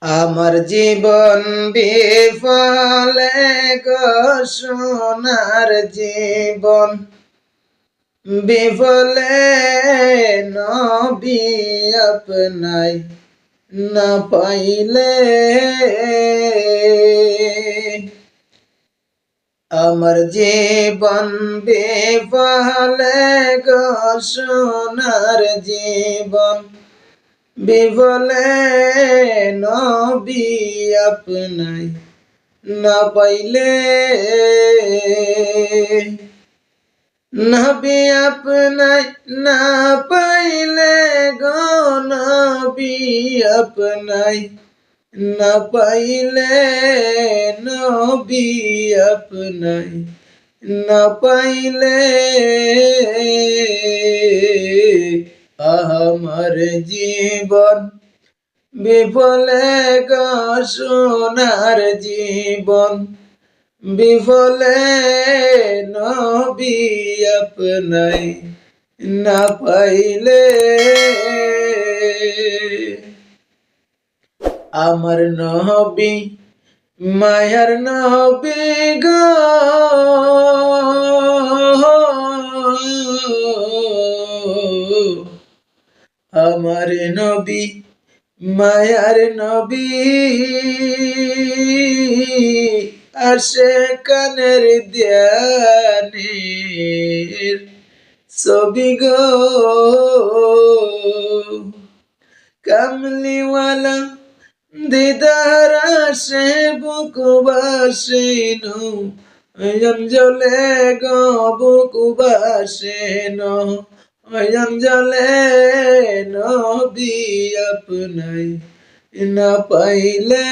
আমার জীবন বিফলে গো সোনার জীবন বিফলে নবী আপনাই না পাইলে আমার জীবন বিফলে গো সোনার জীবন বিফলে নবী আপনাই না পাইলে নবী আপনাই না পাইলে গো নবী আপনাই না পাইলে নবী আপনাই না পাইলে আমার জীবন বিফলে গো সোনার জীবন বিফলে নবী আপনাই না পাইলে আমার নবী মায়ার নবী গো আমার নবী মায়ার নবী আসে কানের ধ্যানের ছবি গো কামলিওয়ালা দিদার আসে বুকুবাসে নয়ন জলে গো বুকুবাসে নয়ন জলে নবী আপনাই না পাইলে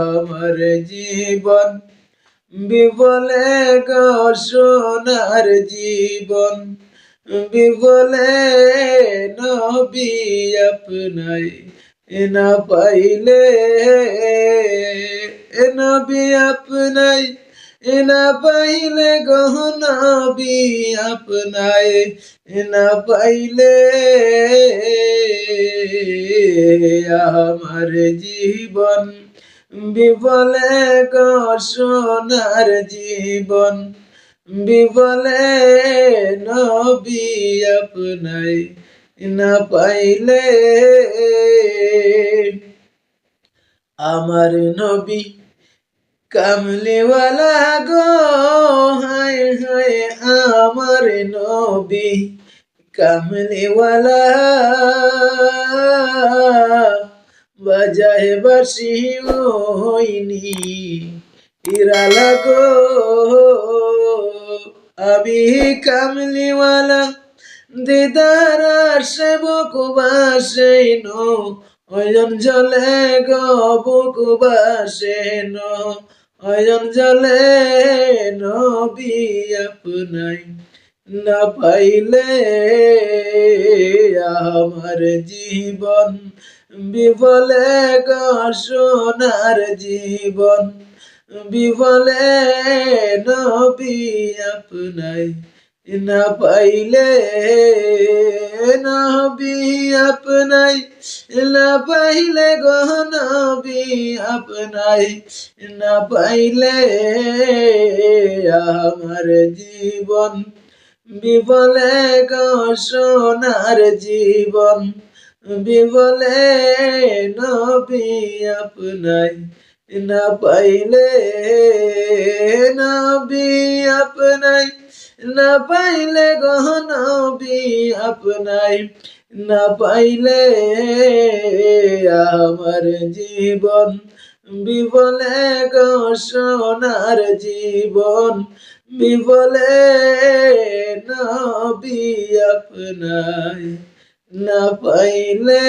আমার জীবন বিফলে গো সোনার জীবন বিফলে নবী আপনাই না পাইলে নবী আপনাই না পাইলে গো নবী আপনাই না পাইলে আমার জীবন বিফলে গো সোনার জীবন বিফলে নবী আপনাই না পাইলে আমার নবী কামলিওয়ালা গো হায় হায় আমার নবী কামলিওয়ালা বাজায় বাসি হইনি ইরালা গো আমি কামলিওয়ালা দিদার আসে বুকুবাসে নয়ন জলে গো বুকুবাসে নয়ন জলে নবী আপনাই না পাইলে আমার জীবন বিফলে গো সোনার জীবন বিফলে নবী আপনাই না পাইলে নবী আপনাই না পাইলে গো নবী আপনাই না পাইলে আমার জীবন বিফলে গো সোনার জীবন বিফলে নবী আপনাই না পাইলে নবী আপনাই না পাইলে গো নবী আপনাই না পাইলে আমার জীবন বিফলে গো সোনার জীবন বিফলে নবী আপনাই না পাইলে